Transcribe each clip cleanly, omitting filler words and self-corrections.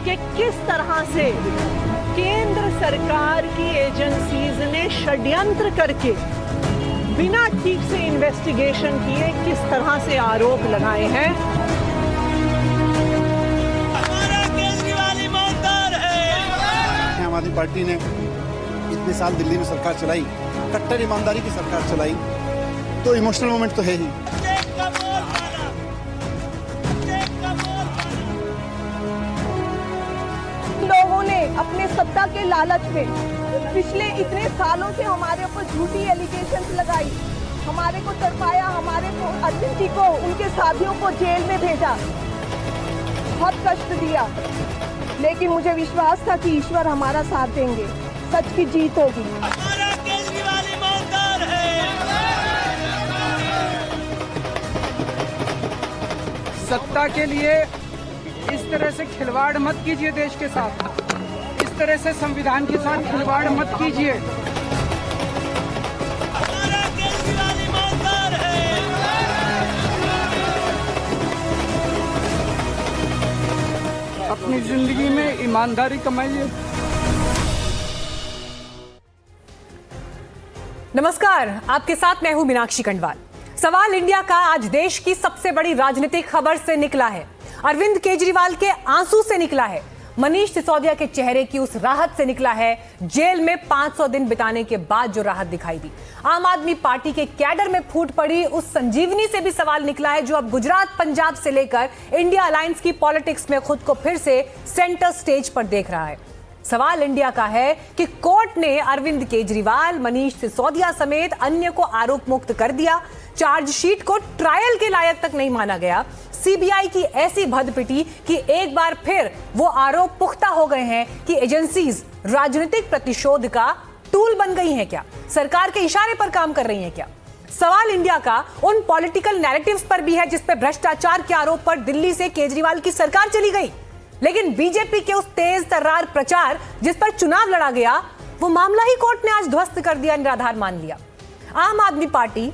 कि किस तरह से केंद्र सरकार की एजेंसीज ने षड्यंत्र करके बिना ठीक से इन्वेस्टिगेशन किए किस तरह से आरोप लगाए हैं। हमारा केजरीवाल ईमानदार है। आम आदमी पार्टी ने इतने साल दिल्ली में सरकार चलाई, कट्टर ईमानदारी की सरकार चलाई, तो इमोशनल मोमेंट तो है ही। लोगों ने अपने सत्ता के लालच में पिछले इतने सालों से हमारे ऊपर झूठी एलिगेशंस लगाई, हमारे को तरपाया, हमारे को अर्जुन जी को, उनके साथियों को जेल में भेजा, बहुत कष्ट दिया, लेकिन मुझे विश्वास था कि ईश्वर हमारा साथ देंगे, सच की जीत होगी। हमारा केजरीवाल ईमानदार है। सत्ता के लिए इस तरह से खिलवाड़ मत कीजिए, देश के साथ इस तरह से संविधान के साथ खिलवाड़ मत कीजिए। हमारा केजरीवाल ईमानदार है। अपनी जिंदगी में ईमानदारी कमाइए। नमस्कार, आपके साथ मैं हूं मीनाक्षी खंडवाल। सवाल इंडिया का आज देश की सबसे बड़ी राजनीतिक खबर से निकला है, अरविंद केजरीवाल के आंसू से निकला है, मनीष सिसोदिया के चेहरे की उस राहत से निकला है, जेल में 500 दिन बिताने के बाद जो राहत दिखाई दी। आम आदमी पार्टी के कैडर में फूट पड़ी उस संजीवनी से भी सवाल निकला है, जो अब गुजरात, पंजाब से लेकर इंडिया अलायंस की पॉलिटिक्स में खुद को फिर से सेंटर स्टेज पर देख रहा है। सवाल इंडिया का है कि कोर्ट ने अरविंद केजरीवाल, मनीष सिसोदिया समेत अन्य को आरोप मुक्त कर दिया। चार्जशीट को ट्रायल के लायक तक नहीं माना गया। सीबीआई की ऐसी भदपिटी कि एक बार फिर वो आरोप पुख्ता हो गए हैं कि एजेंसीज राजनीतिक प्रतिशोध का टूल बन गई हैं क्या, सरकार के इशारे पर काम कर रही हैं क्या। सवाल इंडिया का उन पॉलिटिकल नैरेटिव्स पर भी है जिस पर भ्रष्टाचार के आरोप पर दिल्ली से केजरीवाल की सरकार चली गई, लेकिन बीजेपी के उस तेज तर्रार प्रचार जिस पर चुनाव लड़ा गया, वो मामला ही कोर्ट ने आज ध्वस्त कर दिया, निराधार मान लिया। आम आदमी पार्टी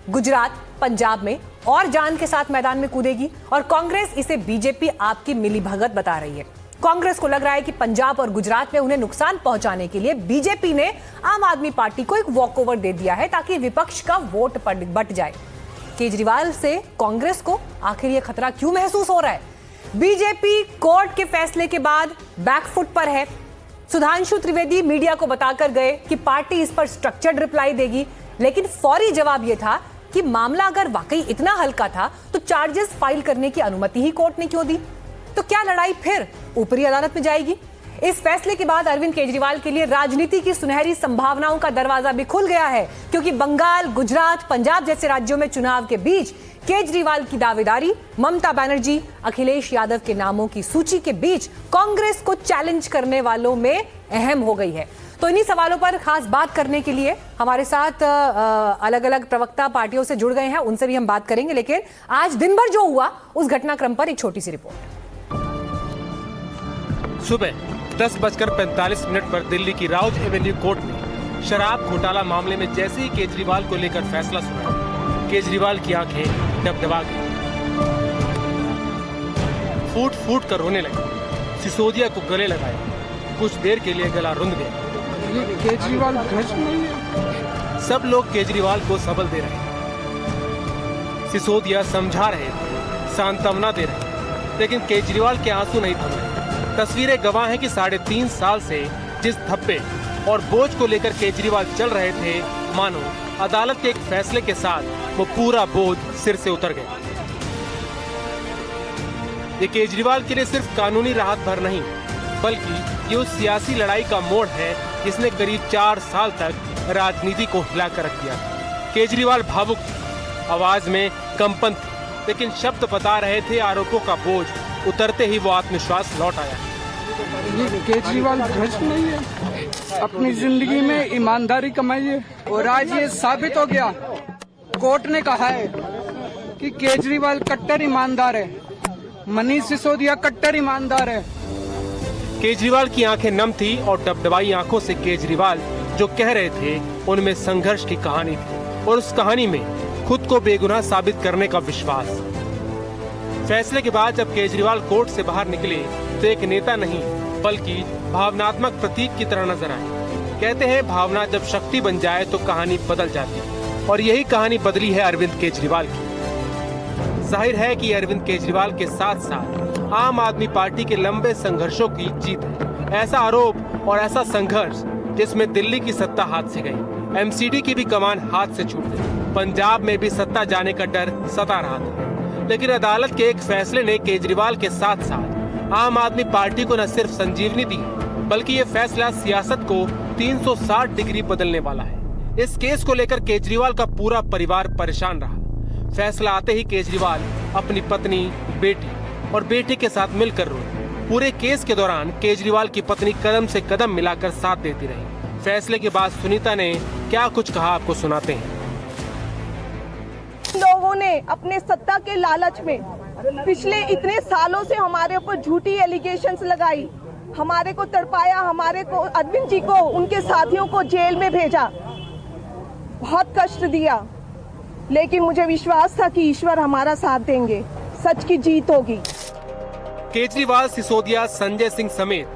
गुजरात, पंजाब में और जान के साथ मैदान में कूदेगी और कांग्रेस इसे बीजेपी आपकी मिलीभगत बता रही है। कांग्रेस को लग रहा है कि पंजाब और गुजरात में उन्हें नुकसान पहुंचाने के लिए बीजेपी ने आम आदमी पार्टी को एक वॉकओवर दे दिया है ताकि विपक्ष का वोट बट जाए। केजरीवाल से कांग्रेस को आखिर यह खतरा क्यों महसूस हो रहा है? बीजेपी कोर्ट के फैसले के बाद बैकफुट पर है। सुधांशु त्रिवेदी मीडिया को बताकर गए कि पार्टी इस पर स्ट्रक्चर्ड रिप्लाई देगी, लेकिन फौरी जवाब यह था कि मामला अगर वाकई इतना हल्का था तो चार्जेस फाइल करने की अनुमति ही कोर्ट ने क्यों दी? तो क्या लड़ाई फिर ऊपरी अदालत में जाएगी? इस फैसले के बाद अरविंद केजरीवाल के लिए राजनीति की सुनहरी संभावनाओं का दरवाजा भी खुल गया है, क्योंकि बंगाल, गुजरात, पंजाब जैसे राज्यों में चुनाव के बीच केजरीवाल की दावेदारी, ममता बनर्जी, अखिलेश यादव के नामों की सूची के बीच कांग्रेस को चैलेंज करने वालों में अहम हो गई है। तो इन्हीं सवालों पर खास बात करने के लिए हमारे साथ अलग अलग प्रवक्ता पार्टियों से जुड़ गए हैं, उनसे भी हम बात करेंगे। लेकिन आज दिन भर जो हुआ उस घटनाक्रम पर एक छोटी सी रिपोर्ट। सुबह 10:45 पर दिल्ली की राउज एवेन्यू कोर्ट में शराब घोटाला मामले में जैसे ही केजरीवाल को लेकर फैसला सुना, केजरीवाल की आंखें डबडबा गई, फूट फूट कर रोने लगे। सिसोदिया को गले लगाया, कुछ देर के लिए गला रुंध गया। ये केजरीवाल भ्रष्ट नहीं है। सब लोग केजरीवाल को सबल दे रहे थे, सिसोदिया समझा रहे थे, सांत्वना दे रहे थे, लेकिन केजरीवाल के आंसू नहीं थम रहे। तस्वीरें गवाह हैं कि 3.5 साल से जिस धब्बे और बोझ को लेकर केजरीवाल चल रहे थे, मानो अदालत के एक फैसले के साथ वो पूरा बोझ सिर से उतर गया। ये केजरीवाल के लिए सिर्फ कानूनी राहत भर नहीं, बल्कि ये उस सियासी लड़ाई का मोड़ है जिसने करीब 4 साल तक राजनीति को हिलाकर रख दिया। केजरीवाल भावुक थे, आवाज में कंपन थी, लेकिन शब्द बता रहे थे आरोपों का बोझ उतरते ही वो आत्मविश्वास लौट आया। ये केजरीवाल भ्रष्ट नहीं है। अपनी जिंदगी में ईमानदारी कमाइए। और आज ये साबित हो गया, कोर्ट ने कहा है कि केजरीवाल कट्टर ईमानदार है, मनीष सिसोदिया कट्टर ईमानदार है। केजरीवाल की आंखें नम थी और डबडबाई आंखों से केजरीवाल जो कह रहे थे उनमें संघर्ष की कहानी थी, और उस कहानी में खुद को बेगुनाह साबित करने का विश्वास। फैसले के बाद जब केजरीवाल कोर्ट से बाहर निकले तो एक नेता नहीं बल्कि भावनात्मक प्रतीक की तरह नजर आए। कहते हैं भावना जब शक्ति बन जाए तो कहानी बदल जाती है, और यही कहानी बदली है अरविंद केजरीवाल की। जाहिर है कि अरविंद केजरीवाल के साथ साथ आम आदमी पार्टी के लंबे संघर्षों की जीत है। ऐसा आरोप और ऐसा संघर्ष जिसमें दिल्ली की सत्ता हाथ से गई, एमसीडी की भी कमान हाथ से छूट गई, पंजाब में भी सत्ता जाने का डर सता रहा था। लेकिन अदालत के एक फैसले ने केजरीवाल के साथ साथ आम आदमी पार्टी को न सिर्फ संजीवनी दी, बल्कि ये फैसला सियासत को 360 डिग्री बदलने वाला है। इस केस को लेकर केजरीवाल का पूरा परिवार परेशान रहा। फैसला आते ही केजरीवाल अपनी पत्नी, बेटी और बेटे के साथ मिलकर रोए। पूरे केस के दौरान केजरीवाल की पत्नी कदम से कदम मिलाकर साथ देती रही। फैसले के बाद सुनीता ने क्या कुछ कहा, आपको सुनाते हैं। लोगों ने अपने सत्ता के लालच में पिछले इतने सालों से हमारे ऊपर झूठी एलिगेशंस लगाई, हमारे को तड़पाया, हमारे को, अरविंद जी को, उनके साथियों को जेल में भेजा, बहुत कष्ट दिया। लेकिन मुझे विश्वास था कि ईश्वर हमारा साथ देंगे, सच की जीत होगी। केजरीवाल, सिसोदिया, संजय सिंह समेत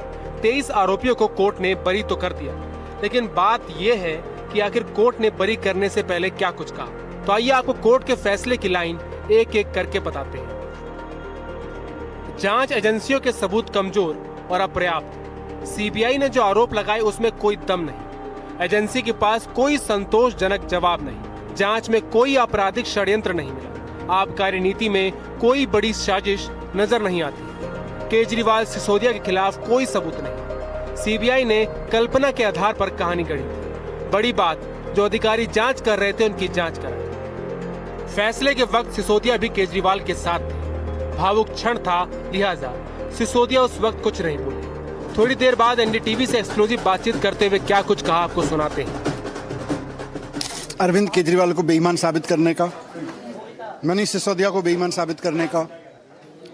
23 आरोपियों को कोर्ट ने बरी तो कर दिया, लेकिन बात यह है कि आखिर कोर्ट ने बरी करने से पहले क्या कुछ कहा। तो आइए आपको कोर्ट के फैसले की लाइन एक एक करके बताते हैं। जांच एजेंसियों के सबूत कमजोर और अपर्याप्त। सीबीआई ने जो आरोप लगाए उसमें कोई दम नहीं। एजेंसी के पास कोई संतोषजनक जवाब नहीं। जांच में कोई आपराधिक षड्यंत्र नहीं मिला। आबकारी नीति में कोई बड़ी साजिश नजर नहीं आती। केजरीवाल, सिसोदिया के खिलाफ कोई सबूत नहीं। सीबीआई ने कल्पना के आधार पर कहानी गढ़ी थी। बड़ी बात, जो अधिकारी जांच कर रहे थे उनकी जांच कराई। फैसले के वक्त सिसोदिया भी केजरीवाल के साथ थे। भावुक क्षण था, लिहाजा सिसोदिया उस वक्त कुछ नहीं बोले। थोड़ी देर बाद एनडीटीवी से एक्सक्लूसिव बातचीत करते हुए क्या कुछ कहा, आपको सुनाते हैं। अरविंद केजरीवाल को बेईमान साबित करने का, मनीष सिसोदिया को बेईमान साबित करने का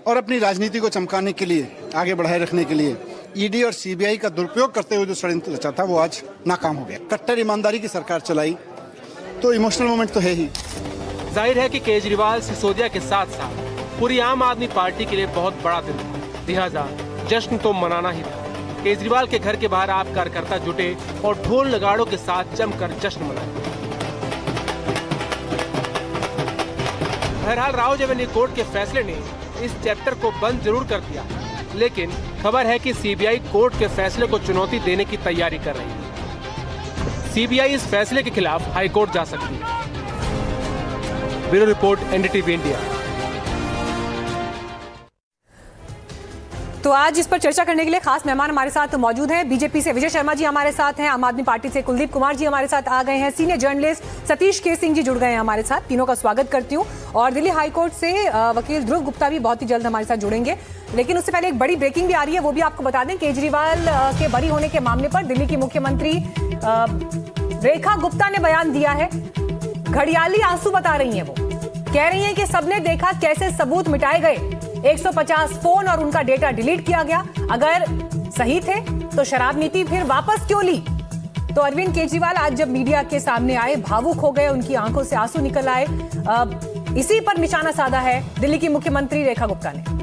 और अपनी राजनीति को चमकाने के लिए, आगे बढ़ाए रखने के लिए ईडी और सीबीआई का दुरुपयोग करते हुए जो षड्यंत्र रचा था वो आज नाकाम हो गया। कट्टर ईमानदारी की सरकार चलाई तो इमोशनल मोमेंट तो है ही। जाहिर है कि केजरीवाल, सिसोदिया के साथ साथ पूरी आम आदमी पार्टी के लिए बहुत बड़ा दिन था, लिहाजा जश्न तो मनाना ही था। केजरीवाल के घर के बाहर आप कार्यकर्ता जुटे और ढोल नगाड़ों के साथ जमकर जश्न मनाए। बहरहाल राउज एवेन्यू कोर्ट के फैसले ने इस चैप्टर को बंद जरूर कर दिया, लेकिन खबर है कि सीबीआई कोर्ट के फैसले को चुनौती देने की तैयारी कर रही है। सीबीआई इस फैसले के खिलाफ हाईकोर्ट जा सकती है। Bureau report, NDTV India. तो आज इस पर चर्चा करने के लिए खास मेहमान हमारे साथ मौजूद हैं। बीजेपी से विजय शर्मा जी हमारे साथ हैं, आम आदमी पार्टी से कुलदीप कुमार जी हमारे साथ आ गए हैं, सीनियर जर्नलिस्ट सतीश के सिंह जी जुड़ गए हैं हमारे साथ। तीनों का स्वागत करती हूं। और दिल्ली हाईकोर्ट से वकील ध्रुव गुप्ता भी बहुत ही जल्द हमारे साथ जुड़ेंगे। लेकिन उससे पहले एक बड़ी ब्रेकिंग भी आ रही है, वो भी आपको बता दें। केजरीवाल के बरी होने के मामले पर दिल्ली की मुख्यमंत्री रेखा गुप्ता ने बयान दिया है। घड़ियाली आंसू बता रही हैं वो, कह रही हैं कि सबने देखा कैसे सबूत मिटाए गए, 150 फोन और उनका डेटा डिलीट किया गया। अगर सही थे तो शराब नीति फिर वापस क्यों ली। तो अरविंद केजरीवाल आज जब मीडिया के सामने आए, भावुक हो गए, उनकी आंखों से आंसू निकल आए। इसी पर निशाना साधा है दिल्ली की मुख्यमंत्री रेखा गुप्ता ने।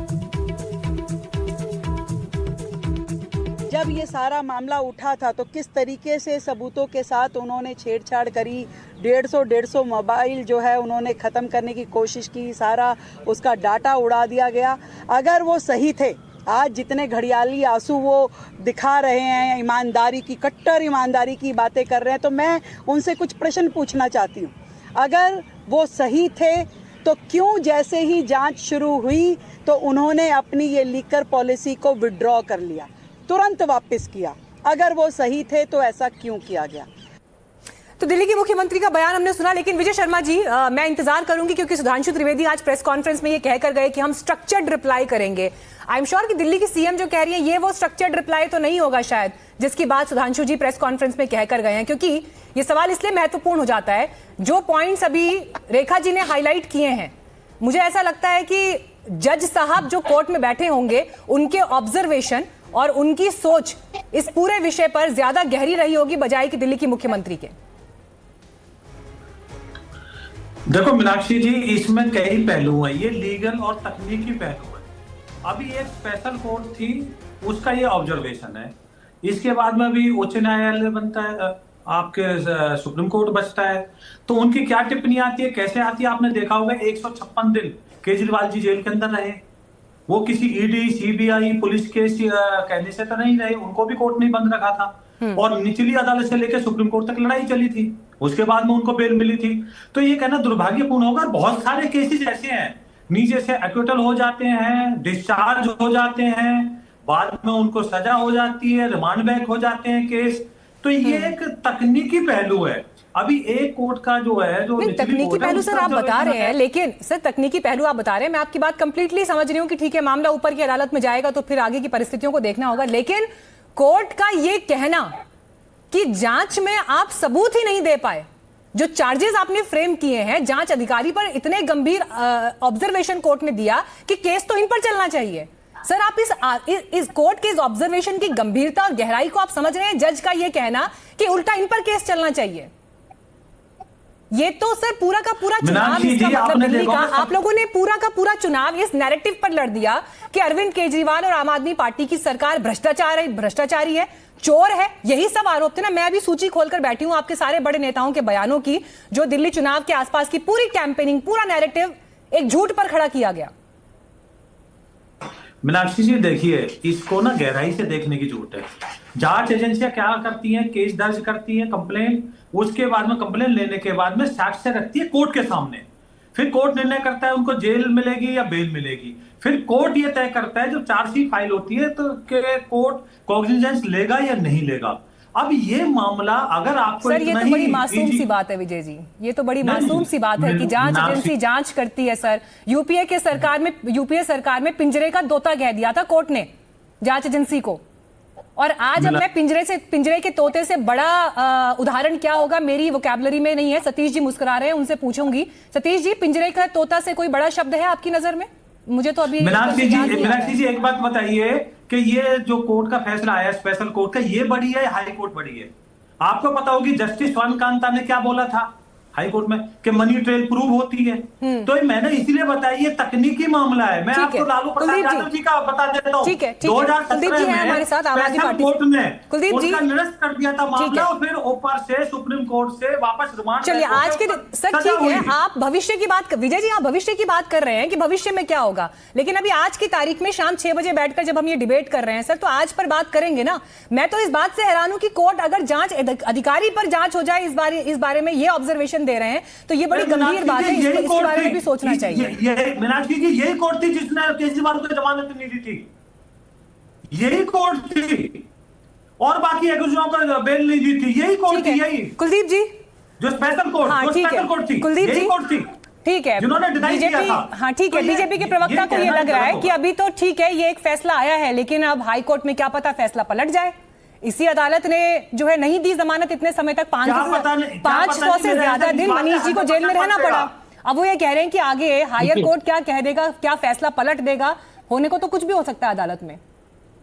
जब ये सारा मामला उठा था तो किस तरीके से सबूतों के साथ उन्होंने छेड़छाड़ करी, 150 मोबाइल जो है उन्होंने ख़त्म करने की कोशिश की, सारा उसका डाटा उड़ा दिया गया। अगर वो सही थे, आज जितने घड़ियाली आंसू वो दिखा रहे हैं, ईमानदारी की, कट्टर ईमानदारी की बातें कर रहे हैं, तो मैं उनसे कुछ प्रश्न पूछना चाहती हूँ। अगर वो सही थे तो क्यों जैसे ही जांच शुरू हुई तो उन्होंने अपनी ये लीकर पॉलिसी को विड्रॉ कर लिया, तुरंत वापस किया। अगर वो सही थे तो ऐसा क्यों किया गया। तो दिल्ली के मुख्यमंत्री का बयान हमने सुना, लेकिन विजय शर्मा जी मैं इंतजार करूंगी क्योंकि सुधांशु त्रिवेदी आज प्रेस कॉन्फ्रेंस में ये कहकर गए कि हम स्ट्रक्चर्ड रिप्लाई करेंगे। आई एम श्योर कि दिल्ली की सीएम जो कह रही है ये वो स्ट्रक्चर्ड रिप्लाई तो नहीं होगा शायद, जिसकी बात सुधांशु जी प्रेस कॉन्फ्रेंस में कहकर गए हैं। क्योंकि ये सवाल इसलिए महत्वपूर्ण हो जाता है, जो पॉइंट्स अभी रेखा जी ने हाईलाइट किए हैं, मुझे ऐसा लगता है कि जज साहब जो कोर्ट में बैठे होंगे उनके ऑब्जर्वेशन और उनकी सोच इस पूरे विषय पर ज्यादा गहरी रही होगी बजाय कि दिल्ली की मुख्यमंत्री के। देखो मीनाक्षी जी, इसमें कई पहलू हैं, ये लीगल और तकनीकी पहलू है। अभी एक स्पेशल कोर्ट थी, उसका ये ऑब्जर्वेशन है। इसके बाद में भी उच्च न्यायालय बनता है, आपके सुप्रीम कोर्ट बचता है, तो उनकी क्या टिप्पणी आती है, कैसे आती है? आपने देखा होगा 156 दिन केजरीवाल जी जेल के अंदर रहे। वो किसी ईडी, सीबीआई, पुलिस के कहने से तो नहीं रहे, उनको भी कोर्ट ने बंद रखा था और निचली अदालत से लेकर सुप्रीम कोर्ट तक लड़ाई चली थी, उसके बाद में उनको बेल मिली थी। तो ये कहना दुर्भाग्यपूर्ण होगा। बहुत सारे केसेस ऐसे हैं, नीचे से एक्विटल हो जाते हैं, डिस्चार्ज हो जाते हैं, बाद में उनको सजा हो जाती है, रिमांड बैक हो जाते हैं केस। तो ये एक तकनीकी पहलू है। अभी एक कोर्ट का जो है, जो तकनीकी पहलू सर आप बता रहे हैं, लेकिन सर तकनीकी पहलू आप बता रहे हैं, मैं आपकी बात कंप्लीटली समझ रही हूँ कि ठीक है मामला ऊपर की अदालत में जाएगा तो फिर आगे की परिस्थितियों को देखना होगा, लेकिन कोर्ट का ये कहना कि जांच में आप सबूत ही नहीं दे पाए, जो चार्जेस आपने फ्रेम किए हैं जांच अधिकारी पर, इतने गंभीर ऑब्जर्वेशन कोर्ट ने दिया कि केस तो इन पर चलना चाहिए। सर आप इस कोर्ट के इस ऑब्जर्वेशन की गंभीरता और गहराई को आप समझ रहे हैं? जज का यह कहना कि उल्टा इन पर केस चलना चाहिए, ये तो सर पूरा का पूरा चुनाव, इसका मतलब दिल्ली का आप लोगों ने पूरा का पूरा चुनाव इस नैरेटिव पर लड़ दिया कि अरविंद केजरीवाल और आम आदमी पार्टी की सरकार भ्रष्टाचारी है, चोर है, यही सब आरोप थे ना। मैं अभी सूची खोलकर बैठी हूं आपके सारे बड़े नेताओं के बयानों की, जो दिल्ली चुनाव के आसपास की पूरी कैंपेनिंग, पूरा नैरेटिव एक झूठ पर खड़ा किया गया। मीनाक्षी जी देखिए, इसको ना गहराई से देखने की जरूरत है। जांच एजेंसियां क्या करती हैं, केस दर्ज करती हैं, कंप्लेन, उसके बाद में कंप्लेन लेने के बाद में साक्ष्य रखती है कोर्ट के सामने, फिर कोर्ट निर्णय करता है उनको जेल मिलेगी या बेल मिलेगी। फिर कोर्ट ये तय करता है, जब चार्जशीट फाइल होती है तो कोर्ट कॉग्निजेंस लेगा या नहीं लेगा। अब ये मामला अगर आपको सर, ये तो बड़ी मासूम सी बात है विजय जी, ये तो बड़ी मासूम सी बात है कि जांच एजेंसी जांच करती है। सर यूपीए सरकार में पिंजरे का तोता कह दिया था कोर्ट ने जांच एजेंसी को, और आज अब मैं पिंजरे के तोते से बड़ा उदाहरण क्या होगा मेरी वोकैबुलरी में नहीं है। सतीश जी मुस्कुरा रहे हैं, उनसे पूछूंगी। सतीश जी, पिंजरे का तोता से कोई बड़ा शब्द है आपकी नजर में? मुझे तो अभी मीनाक्षी जी एक बात बताइए कि ये जो कोर्ट का फैसला आया स्पेशल कोर्ट का, ये बड़ी है, हाई कोर्ट बड़ी है? आपको पता होगी जस्टिस स्वानकांता ने क्या बोला था हाई कोर्ट में कि मनी ट्रेल प्रूव होती है। तो मैंने इसीलिए बताया ये तकनीकी मामला है। मैं आपको लालू प्रसाद यादव जी का बता देता हूँ, 2017 में हमारे साथ आम आदमी पार्टी कोर्ट ने उनका निरस्त कर दिया था मामला, और फिर ऊपर से सुप्रीम कोर्ट से वापस रिमांड। चलिए आज के सर ठीक है, आप भविष्य की बात, विजय जी आप भविष्य की बात कर रहे हैं कि भविष्य में क्या होगा, लेकिन अभी आज की तारीख में शाम 6 बजे बैठकर जब हम ये डिबेट कर रहे हैं सर, तो आज पर बात करेंगे ना। मैं तो इस बात से हैरान हूं कि कोर्ट अगर जांच अधिकारी पर जांच हो जाए इस बारे में ये ऑब्जर्वेशन दे रहे हैं, तो ये बड़ी गंभीर बात है, इसके बारे में भी सोचना चाहिए। मीनाक्षी जी यही कोर्ट थी जिसने केजरीवाल को जमानत नहीं दी थी, यही कोर्ट थी, और बाकी एक्यूजों को बेल नहीं दी थी, यही कोर्ट थी। यही कुलदीप जी जो स्पेशल कोर्ट, हाँ, स्पेशल कोर्ट थी, कुलदीप जी कोर्ट थी, ठीक है, जिन्होंने डिनाई किया था। हाँ ठीक है, बीजेपी के प्रवक्ता को ये लग रहा है कि अभी तो ठीक है ये एक फैसला आया है, लेकिन अब हाई कोर्ट में क्या पता फैसला पलट जाए। इसी अदालत ने जो है नहीं दी जमानत इतने समय तक, 500 से ज्यादा दिन मनीष जी को जेल में रहना पड़ा। अब वो ये कह रहे हैं कि आगे हायर कोर्ट क्या कह देगा, क्या फैसला पलट देगा, होने को तो कुछ भी हो सकता है अदालत में।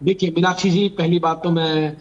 देखिए मीनाक्षी जी, पहली बात तो मैं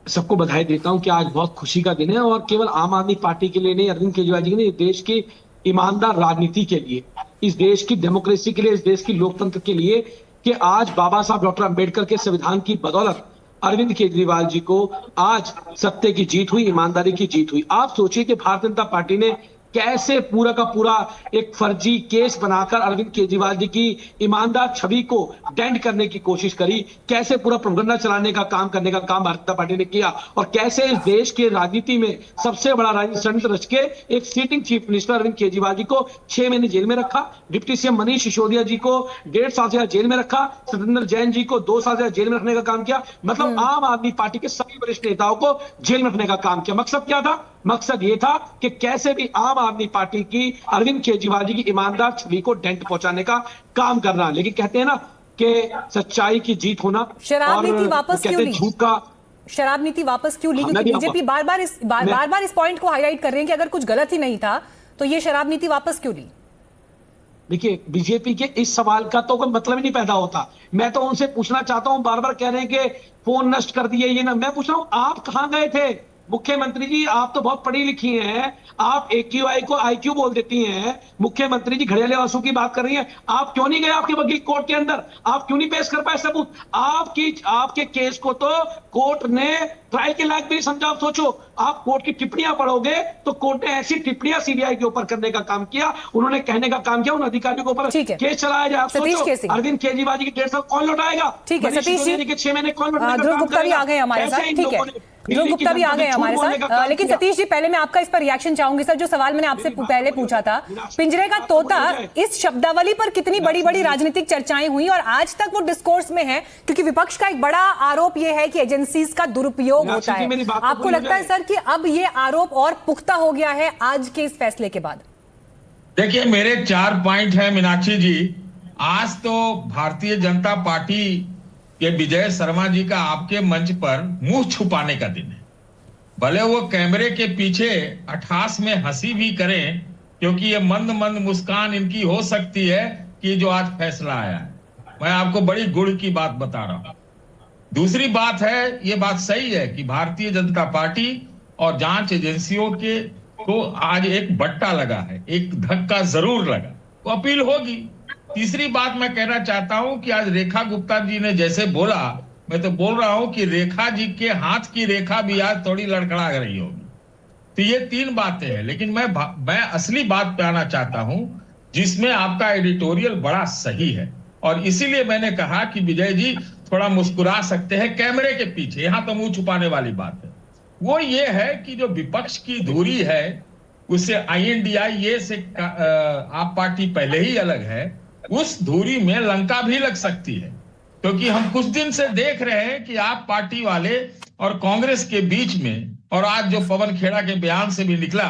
सबको बधाई देता हूं कि आज बहुत खुशी का दिन है, और केवल आम आदमी पार्टी के लिए नहीं, अरविंद केजरीवाल जी के लिए, देश की ईमानदार राजनीति के लिए, इस देश की डेमोक्रेसी के लिए, इस देश की लोकतंत्र के लिए, कि आज बाबा साहब डॉक्टर अंबेडकर के संविधान की बदौलत अरविंद केजरीवाल जी को आज सत्य की जीत हुई, ईमानदारी की जीत हुई। आप सोचिए कि भारतीय जनता पार्टी ने कैसे पूरा का पूरा एक फर्जी केस बनाकर अरविंद केजरीवाल जी की ईमानदार छवि को डेंट करने की कोशिश करी, कैसे पूरा प्रोपेगेंडा चलाने का काम करने का काम भारतीय जनता पार्टी ने किया, और कैसे इस देश के राजनीति में सबसे बड़ा राजनीतिक षड्यंत्र रच के एक sitting chief minister Arvind Kejriwal ji को 6 महीने जेल में रखा, डिप्टी सीएम मनीष सिसोदिया जी को 1.5 साल से जेल में रखा, सत्येंद्र जैन जी को 2 साल से जेल में रखने का काम किया। मतलब आम आदमी पार्टी के सभी वरिष्ठ नेताओं को जेल में रखने का काम किया। मकसद क्या था? मकसद ये था कि कैसे भी आम आदमी पार्टी की अरविंद केजरीवाल जी की ईमानदार छवि को डेंट पहुंचाने का काम करना। लेकिन कहते हैं ना कि सच्चाई की जीत होना, शराब नीति वापस क्यों ली? झूठ का शराब नीति वापस क्यों ली? क्योंकि बीजेपी बार बार इस पॉइंट को हाईलाइट कर रहे हैं कि अगर कुछ गलत ही नहीं था तो ये शराब नीति वापस क्यों ली? देखिए बीजेपी के इस सवाल का तो कोई मतलब ही नहीं पैदा होता। मैं तो उनसे पूछना चाहता हूं, बार बार कह रहे हैं कि फोन नष्ट कर दिए, ये ना, मैं पूछ रहा हूं आप कहां गए थे मुख्यमंत्री जी आप तो बहुत पढ़ी लिखी हैं, आप AQI को IQ बोल देती हैं। मुख्यमंत्री जी घड़ियाले आंसू की बात कर रही हैं, आप क्यों नहीं गए आपके वकील कोर्ट के अंदर? आप क्यों नहीं पेश कर पाए सबूत? आपके केस को तो कोर्ट ने ट्रायल के लायक भी नहीं समझा। आप सोचो, आप कोर्ट की टिप्पणियां पढ़ोगे तो कोर्ट ने ऐसी टिप्पणियां CBI के ऊपर करने का काम किया, उन्होंने कहने का काम किया उन अधिकारियों के ऊपर केस चलाया जाए। आप सोचो अरविंद केजरीवाल जी की 1.5 साल कौन लौटाएगा? ठीक है सतीश जी, 6 महीने कौन लौटाएगा? ध्रुव गुप्ता भी आ गए हमारे साथ। ठीक है, ध्रुव गुप्ता भी आ गए हमारे साथ। लेकिन सतीश जी पहले मैं आपका इस पर रिएक्शन चाहूंगी सर। जो सवाल मैंने आपसे पहले पूछा था, पिंजरे का तोता, इस शब्दावली पर कितनी बड़ी बड़ी राजनीतिक चर्चाएं हुई और आज तक वो डिस्कोर्स में है, क्योंकि विपक्ष का एक बड़ा आरोप ये है कि एजेंसीज का दुरुपयोग होता है। आपको लगता है सर कि अब ये आरोप और पुख्ता हो गया है आज के इस फैसले के बाद? देखिए, मेरे 4 पॉइंट है मीनाक्षी जी। आज तो भारतीय जनता पार्टी के विजय शर्मा जी का आपके मंच पर मुंह छुपाने का दिन है। भले वो कैमरे के पीछे अठास में हंसी भी करें, क्योंकि ये मंद मंद मुस्कान इनकी हो सकती है कि जो आज फैसला आया है। मैं आपको बड़ी गुड़ की बात बता रहा हूं। दूसरी बात है, ये बात सही है कि भारतीय जनता पार्टी और जांच एजेंसियों को आज एक बट्टा लगा है, एक धक्का जरूर लगा, वो अपील होगी। तीसरी बात मैं कहना चाहता हूं कि आज रेखा गुप्ता जी ने जैसे बोला, मैं तो बोल रहा हूं कि रेखा जी के हाथ की रेखा भी आज थोड़ी लड़खड़ा रही होगी। तो ये 3 बातें हैं, लेकिन मैं असली बात पे आना चाहता हूं जिसमें आपका एडिटोरियल बड़ा सही है, और इसीलिए मैंने कहा कि विजय जी थोड़ा मुस्कुरा सकते हैं कैमरे के पीछे, यहां तो मुंह छुपाने वाली बात है। वो ये है कि जो विपक्ष की धुरी है उससे INDIA से आप पार्टी पहले ही अलग है, उस धुरी में लंका भी लग सकती है। क्योंकि हम कुछ दिन से देख रहे हैं कि आप पार्टी वाले और कांग्रेस के बीच में, और आज जो पवन खेड़ा के बयान से भी निकला,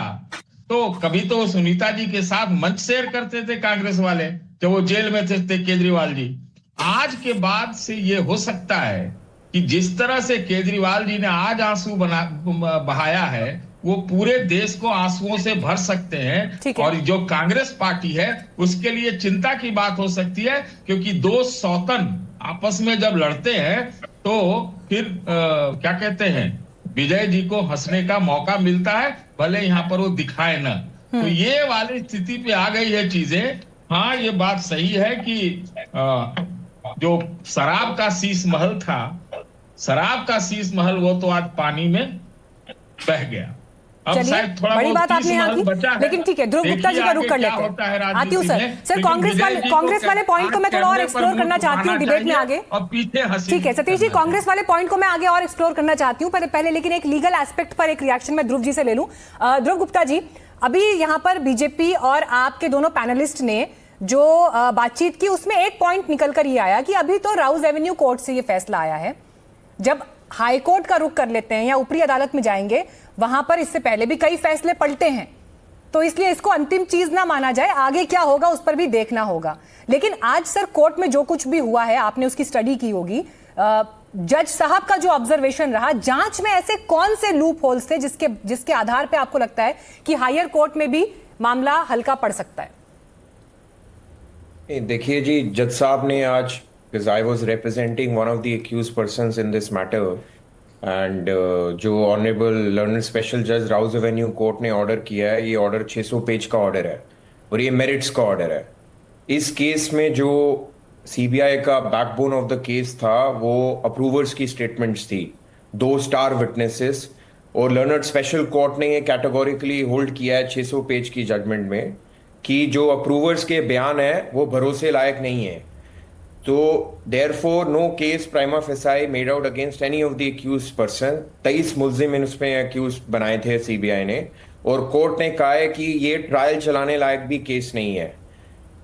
तो कभी तो सुनीता जी के साथ मंच शेयर करते थे कांग्रेस वाले जब वो जेल में थे केजरीवाल जी। आज के बाद से ये हो सकता है कि जिस तरह से केजरीवाल जी ने आज आंसू बहाया है, वो पूरे देश को आंसुओं से भर सकते हैं। और जो कांग्रेस पार्टी है उसके लिए चिंता की बात हो सकती है, क्योंकि 2 सौतन आपस में जब लड़ते हैं तो फिर क्या कहते हैं, विजय जी को हंसने का मौका मिलता है, भले यहाँ पर वो दिखाए ना। तो ये वाली स्थिति पे आ गई है चीजें। हाँ, ये बात सही है कि जो शराब का शीश महल था, शराब का शीश महल वो तो आज पानी में बह गया। अब शायद थोड़ा बड़ी बात आपने यहाँ की, लेकिन ठीक है, ध्रुव गुप्ता जी का रुख कर लेते हैं। आती हूँ सर कांग्रेस वाले पॉइंट को मैं थोड़ा और एक्सप्लोर करना चाहती हूँ डिबेट में आगे। ठीक है सतीश जी, कांग्रेस वाले पॉइंट को मैं आगे और एक्सप्लोर करना चाहती हूँ पहले, लेकिन एक लीगल एस्पेक्ट पर एक रिएक्शन मैं ध्रुव जी से ले लूं। ध्रुव गुप्ता जी, अभी यहाँ पर बीजेपी और आपके दोनों पैनलिस्ट ने जो बातचीत की, उसमें एक पॉइंट निकल कर ये आया कि अभी तो राउज एवेन्यू कोर्ट से ये फैसला आया है। जब हाई कोर्ट का रुख कर लेते हैं या ऊपरी अदालत में जाएंगे, वहां पर इससे पहले भी कई फैसले पलटे हैं, तो इसलिए इसको अंतिम चीज ना माना जाए, आगे क्या होगा उस पर भी देखना होगा। लेकिन आज सर कोर्ट में जो कुछ भी हुआ है, आपने उसकी स्टडी की होगी, जज साहब का जो ऑब्जर्वेशन रहा, जांच में ऐसे कौन से लूप होल्स थे जिसके आधार पे आपको लगता है कि हायर कोर्ट में भी मामला हल्का पड़ सकता है? देखिए जी, जज साहब ने आज, because I was representing one of the accused persons in this matter, and जो ऑनरेबल लर्नर स्पेशल जज राउज एवेन्यू कोर्ट ने ऑर्डर किया है, ये ऑर्डर 600 पेज का ऑर्डर है और ये मेरिट्स का ऑर्डर है। इस केस में जो CBI का बैकबोन ऑफ द केस था वो अप्रूवर्स की स्टेटमेंट्स थी, 2 स्टार विटनेसेस, और लर्नर स्पेशल कोर्ट ने ये कैटेगोरिकली होल्ड किया है 600 पेज की जजमेंट में कि जो अप्रूवर्स के बयान है वो भरोसे लायक नहीं है। तो therefore no case prima facie made out against any of the accused person। 23 मुल्जिम इसमें accused बनाए थे CBI ने, और कोर्ट ने कहा है कि ये ट्रायल चलाने लायक भी केस नहीं है।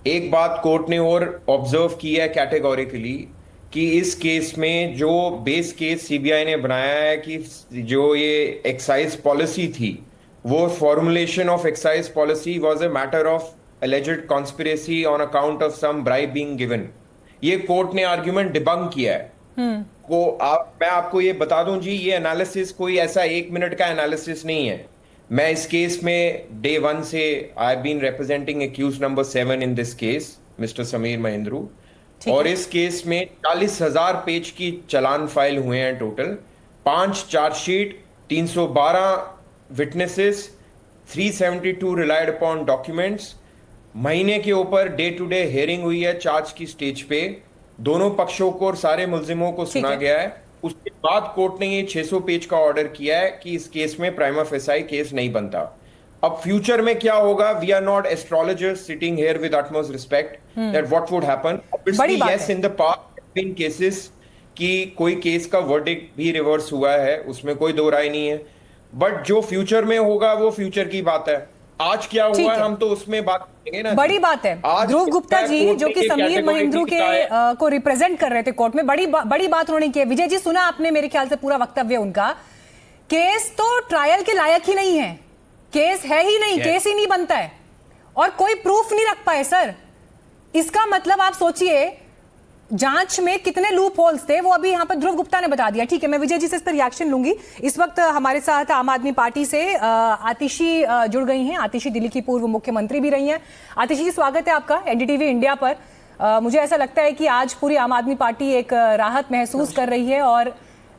एक बात कोर्ट ने और ऑब्जर्व की है कैटेगोरिकली कि इस केस में जो बेस केस CBI ने बनाया है कि जो ये एक्साइज पॉलिसी थी, वो formulation of excise policy was a matter of alleged conspiracy on account of some bribe being given। ये कोर्ट ने आर्ग्यूमेंट डिबंक किया है। मैं आपको ये बता दूं जी, ये एनालिसिस कोई ऐसा 1 मिनट का एनालिसिस नहीं है। मैं इस केस में डे 1 से I have been representing accused number 7 in this case, mister Sameer Mahendru, और इस केस में 40,000 पेज की चालान फाइल हुए हैं total, 5 chargesheet 312 witnesses, 372 relied upon documents, महीने के ऊपर डे टू डे हियरिंग हुई है चार्ज की स्टेज पे, दोनों पक्षों को और सारे मुलजिमों को सुना गया है। उसके बाद कोर्ट ने ये 600 पेज का ऑर्डर किया है कि इस केस में प्राइमा फेसाई केस नहीं बनता। अब फ्यूचर में क्या होगा, we are not astrologers sitting here with utmost respect that what would happen. Obviously yes, in the past been cases कि कोई केस का वर्डिक्ट भी रिवर्स हुआ है, उसमें कोई दो राय नहीं है, बट जो फ्यूचर में होगा वो फ्यूचर की बात है। आज क्या हुआ है हम तो उसमें बात करेंगे ना। बड़ी बात है। ध्रुव गुप्ता जी जो कि समीर महेंद्रू के को रिप्रेजेंट कर रहे थे कोर्ट में, बड़ी बात उन्होंने की है। विजय जी, सुना आपने मेरे ख्याल से पूरा वक्तव्य उनका। केस तो ट्रायल के लायक ही नहीं है, केस है ही नहीं, केस ही नहीं बनता है और कोई प्रूफ नहीं रख पाए सर। इसका मतलब आप सोचिए जांच में कितने लूप होल्स थे, वो अभी यहाँ पर ध्रुव गुप्ता ने बता दिया। ठीक है, मैं विजय जी से इस पर रिएक्शन लूंगी। इस वक्त हमारे साथ आम आदमी पार्टी से आतिशी जुड़ गई हैं। आतिशी दिल्ली की पूर्व मुख्यमंत्री भी रही हैं। आतिशी जी, स्वागत है आपका एनडीटीवी इंडिया पर। मुझे ऐसा लगता है कि आज पूरी आम आदमी पार्टी एक राहत महसूस कर रही है और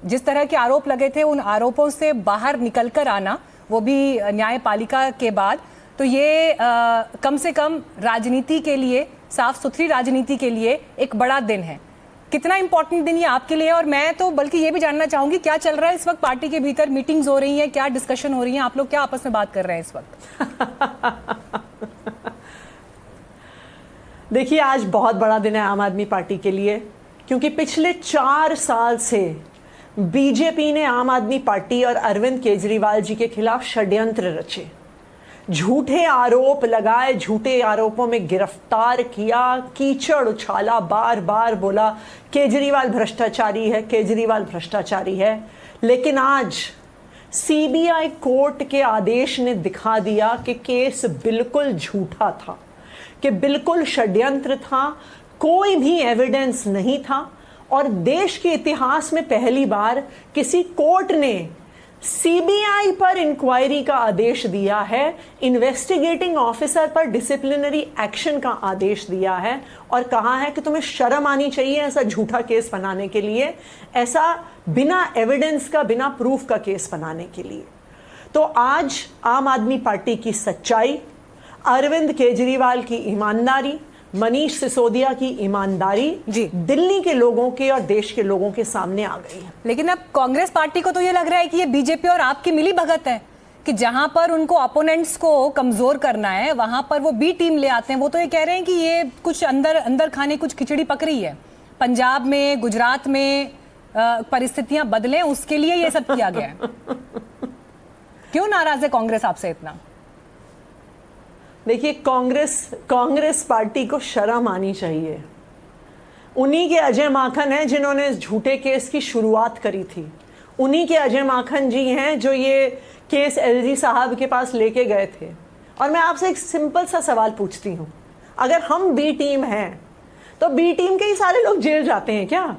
जिस तरह के आरोप लगे थे उन आरोपों से बाहर निकल कर आना, वो भी न्यायपालिका के बाद, तो ये कम से कम राजनीति के लिए, साफ सुथरी राजनीति के लिए एक बड़ा दिन है। कितना इंपॉर्टेंट दिन ये आपके लिए? और मैं तो बल्कि ये भी जानना चाहूंगी क्या चल रहा है इस वक्त पार्टी के भीतर, मीटिंग्स हो रही हैं, क्या डिस्कशन हो रही है, आप लोग क्या आपस में बात कर रहे हैं इस वक्त? देखिए, आज बहुत बड़ा दिन है आम आदमी पार्टी के लिए, क्योंकि पिछले 4 साल से बीजेपी ने आम आदमी पार्टी और अरविंद केजरीवाल जी के खिलाफ षड्यंत्र रचे, झूठे आरोप लगाए, झूठे आरोपों में गिरफ्तार किया, कीचड़ उछाला, बार बार बोला केजरीवाल भ्रष्टाचारी है, केजरीवाल भ्रष्टाचारी है। लेकिन आज सीबीआई कोर्ट के आदेश ने दिखा दिया कि केस बिल्कुल झूठा था, कि बिल्कुल षड्यंत्र था, कोई भी एविडेंस नहीं था। और देश के इतिहास में पहली बार किसी कोर्ट ने सीबीआई पर इंक्वायरी का आदेश दिया है, इन्वेस्टिगेटिंग ऑफिसर पर डिसिप्लिनरी एक्शन का आदेश दिया है और कहा है कि तुम्हें शर्म आनी चाहिए ऐसा झूठा केस बनाने के लिए, ऐसा बिना एविडेंस का, बिना प्रूफ का केस बनाने के लिए। तो आज आम आदमी पार्टी की सच्चाई, अरविंद केजरीवाल की ईमानदारी, मनीष सिसोदिया की ईमानदारी दिल्ली के लोगों के और देश के लोगों के सामने आ गई है। लेकिन अब कांग्रेस पार्टी को तो ये लग रहा है कि ये बीजेपी और आपकी मिली भगत है कि जहां पर उनको अपोनेंट्स को कमजोर करना है वहां पर वो बी टीम ले आते हैं। वो तो ये कह रहे हैं कि ये कुछ अंदर खाने कुछ खिचड़ी पक रही है, पंजाब में, गुजरात में परिस्थितियां बदलें, उसके लिए ये सब किया गया है। क्यों नाराज है कांग्रेस आपसे इतना? देखिए, कांग्रेस पार्टी को शर्म आनी चाहिए। उन्हीं के अजय माखन हैं जिन्होंने इस झूठे केस की शुरुआत करी थी। उन्हीं के अजय माखन जी हैं जो ये केस एलजी साहब के पास लेके गए थे। और मैं आपसे एक सिंपल सा सवाल पूछती हूँ, अगर हम बी टीम हैं तो बी टीम के ही सारे लोग जेल जाते हैं क्या?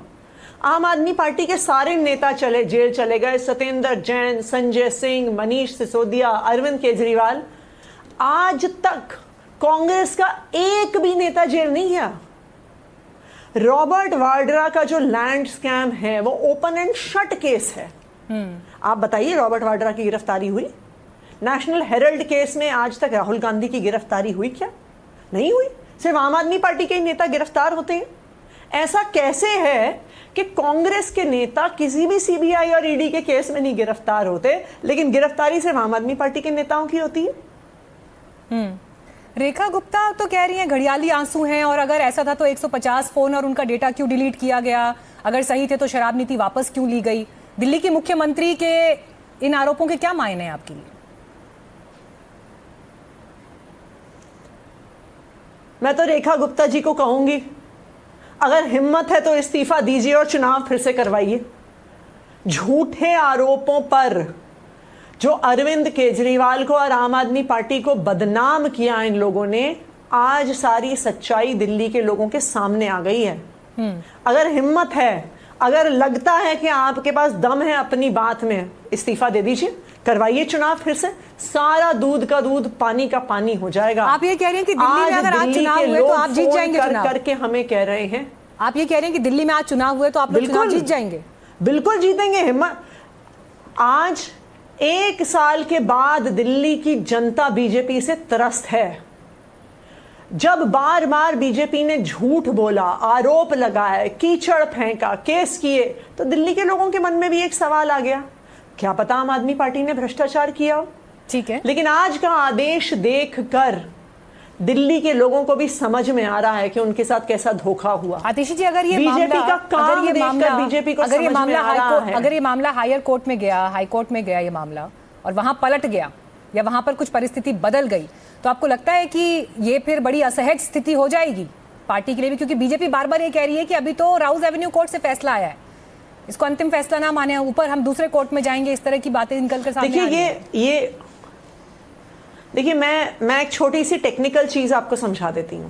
आम आदमी पार्टी के सारे नेता जेल चले गए, सत्येंद्र जैन, संजय सिंह, मनीष सिसोदिया, अरविंद केजरीवाल। आज तक कांग्रेस का एक भी नेता जेल नहीं गया। रॉबर्ट वाड्रा का जो लैंड स्कैम है वो ओपन एंड शट केस है। आप बताइए, रॉबर्ट वाड्रा की गिरफ्तारी हुई? नेशनल हेरल्ड केस में आज तक राहुल गांधी की गिरफ्तारी हुई क्या? नहीं हुई। सिर्फ आम आदमी पार्टी के नेता गिरफ्तार होते हैं। ऐसा कैसे है कि कांग्रेस के नेता किसी भी सीबीआई और ईडी के केस में नहीं गिरफ्तार होते, लेकिन गिरफ्तारी सिर्फ आम आदमी पार्टी के नेताओं की होती है? रेखा गुप्ता तो कह रही हैं घड़ियाली आंसू हैं, और अगर ऐसा था तो 150 फोन और उनका डेटा क्यों डिलीट किया गया? अगर सही थे तो शराब नीति वापस क्यों ली गई? दिल्ली की मुख्यमंत्री के इन आरोपों के क्या मायने हैं आपके लिए? मैं तो रेखा गुप्ता जी को कहूंगी, अगर हिम्मत है तो इस्तीफा दीजिए और चुनाव फिर से करवाइए। झूठे आरोपों पर जो अरविंद केजरीवाल को और आम आदमी पार्टी को बदनाम किया इन लोगों ने, आज सारी सच्चाई दिल्ली के लोगों के सामने आ गई है। अगर हिम्मत है, अगर लगता है कि आपके पास दम है अपनी बात में, इस्तीफा दे दीजिए, करवाइए चुनाव फिर से। सारा दूध का दूध, पानी का पानी हो जाएगा। आप ये कह रहे हैं कि दिल्ली में अगर आज चुनाव हुए तो आप जीत जाएंगे? करके हमें कह रहे हैं, आप ये कह रहे हैं कि दिल्ली में आज चुनाव हुए तो आप लोग चुनाव जीत जाएंगे? बिल्कुल जीतेंगे। हिम्मत, आज 1 साल के बाद दिल्ली की जनता बीजेपी से त्रस्त है। जब बार बार बीजेपी ने झूठ बोला, आरोप लगाए, कीचड़ फेंका, केस किए, तो दिल्ली के लोगों के मन में भी एक सवाल आ गया, क्या पता आम आदमी पार्टी ने भ्रष्टाचार किया। ठीक है, लेकिन आज का आदेश देखकर दिल्ली के लोगों को भी समझ में आ रहा है कि उनके साथ कैसा धोखा हुआ। आतिशी जी, अगर ये बीजेपी का काम देखकर बीजेपी को समझ में आ रहा है, अगर ये मामला हायर कोर्ट में गया, हाई कोर्ट में गया ये मामला, और वहां पलट गया या वहां पर कुछ परिस्थिति बदल गई, तो आपको लगता है कि ये फिर बड़ी असहज स्थिति हो जाएगी पार्टी के लिए भी? क्योंकि बीजेपी बार बार ये कह रही है कि अभी तो राउज एवेन्यू कोर्ट से फैसला आया है, इसको अंतिम फैसला ना माने, ऊपर हम दूसरे कोर्ट में जाएंगे, इस तरह की बातें निकल कर सामने आ रही हैं। देखिए, मैं एक छोटी सी टेक्निकल चीज आपको समझा देती हूं।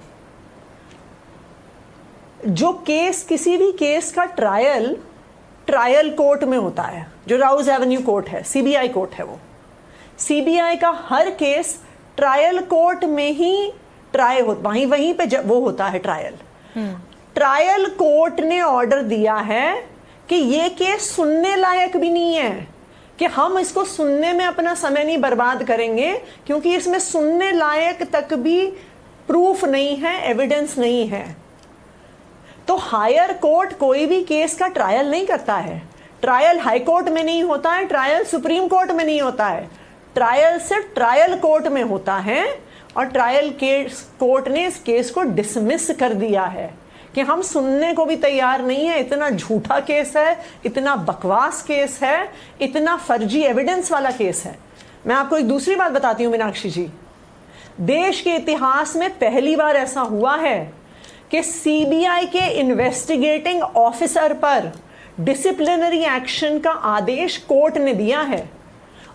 जो केस, किसी भी केस का ट्रायल कोर्ट में होता है, जो राउज एवेन्यू कोर्ट है, सीबीआई कोर्ट है, वो सीबीआई का हर केस ट्रायल कोर्ट में ही ट्राई हो, वहीं पे वो होता है ट्रायल। ट्रायल कोर्ट ने ऑर्डर दिया है कि ये केस सुनने लायक भी नहीं है, कि हम इसको सुनने में अपना समय नहीं बर्बाद करेंगे, क्योंकि इसमें सुनने लायक तक भी प्रूफ नहीं है, एविडेंस नहीं है। तो हायर कोर्ट कोई भी केस का ट्रायल नहीं करता है। ट्रायल हाई कोर्ट में नहीं होता है, ट्रायल सुप्रीम कोर्ट में नहीं होता है, ट्रायल सिर्फ ट्रायल कोर्ट में होता है। और ट्रायल कोर्ट ने इस केस को डिसमिस कर दिया है कि हम सुनने को भी तैयार नहीं है, इतना झूठा केस है, इतना बकवास केस है, इतना फर्जी एविडेंस वाला केस है। मैं आपको एक दूसरी बात बताती हूँ मीनाक्षी जी, देश के इतिहास में पहली बार ऐसा हुआ है कि सीबीआई के इन्वेस्टिगेटिंग ऑफिसर पर डिसिप्लिनरी एक्शन का आदेश कोर्ट ने दिया है।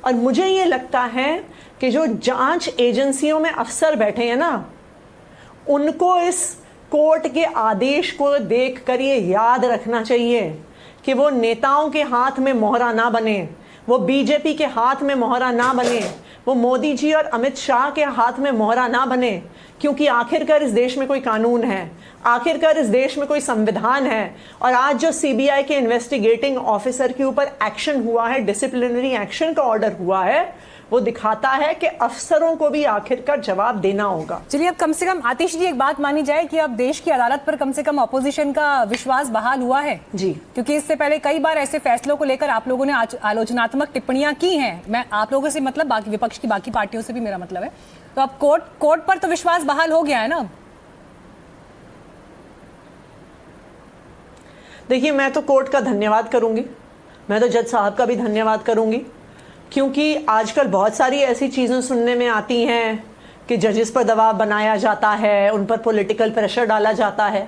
और मुझे ये लगता है कि जो जांच एजेंसियों में अफसर बैठे हैं ना, उनको इस कोर्ट के आदेश को देखकर ये याद रखना चाहिए कि वो नेताओं के हाथ में मोहरा ना बने, वो बीजेपी के हाथ में मोहरा ना बने, वो मोदी जी और अमित शाह के हाथ में मोहरा ना बने। क्योंकि आखिरकार इस देश में कोई कानून है, आखिरकार इस देश में कोई संविधान है। और आज जो सीबीआई के इन्वेस्टिगेटिंग ऑफिसर के ऊपर एक्शन हुआ है, डिसिप्लिनरी एक्शन का ऑर्डर हुआ है, वो दिखाता है कि अफसरों को भी आखिरकार जवाब देना होगा। चलिए, अब कम से कम आतिश जी एक बात मानी जाए कि अब देश की अदालत पर कम से कम ऑपोजिशन का विश्वास बहाल हुआ है जी, क्योंकि इससे पहले कई बार ऐसे फैसलों को लेकर आप लोगों ने आलोचनात्मक टिप्पणियां की हैं। मैं आप लोगों से मतलब बाकी विपक्ष की बाकी पार्टियों से भी मेरा मतलब है, तो अब कोर्ट पर तो विश्वास बहाल हो गया है ना? देखिए, मैं तो कोर्ट का धन्यवाद करूंगी, मैं तो जज साहब का भी धन्यवाद करूंगी, क्योंकि आजकल बहुत सारी ऐसी चीज़ें सुनने में आती हैं कि जजेस पर दबाव बनाया जाता है, उन पर पॉलिटिकल प्रेशर डाला जाता है।